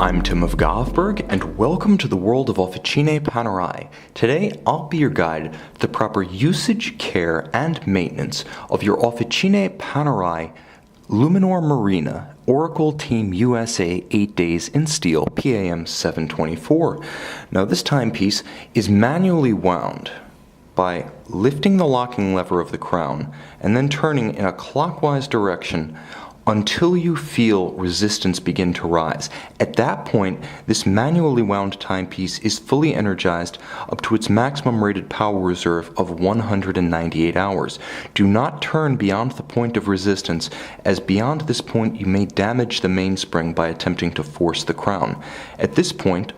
I'm Tim of Govberg, and welcome to the world of Officine Panerai. Today, I'll be your guide to the proper usage, care, and maintenance of your Officine Panerai Luminor Marina Oracle Team USA 8 Days in Steel PAM724. Now, this timepiece is manually wound by lifting the locking lever of the crown and then turning in a clockwise direction until you feel resistance begin to rise. At that point, this manually wound timepiece is fully energized up to its maximum rated power reserve of 198 hours. Do not turn beyond the point of resistance, as beyond this point you may damage the mainspring by attempting to force the crown. At this point,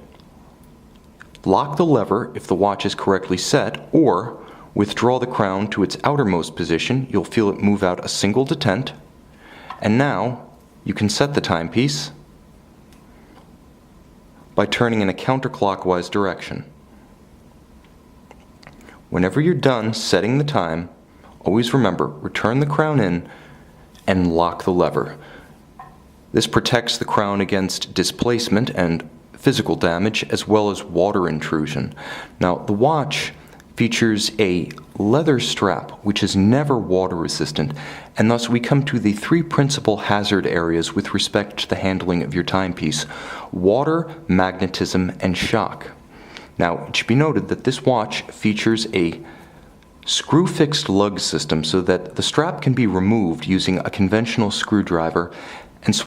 lock the lever if the watch is correctly set, or withdraw the crown to its outermost position. You'll feel it move out a single detent. And now, you can set the timepiece by turning in a counterclockwise direction. Whenever you're done setting the time, always remember, return the crown in and lock the lever. This protects the crown against displacement and physical damage, as well as water intrusion. Now, the watch features a leather strap which is never water resistant, and thus we come to the three principal hazard areas with respect to the handling of your timepiece: water, magnetism, and shock. Now, it should be noted that this watch features a screw-fixed lug system so that the strap can be removed using a conventional screwdriver,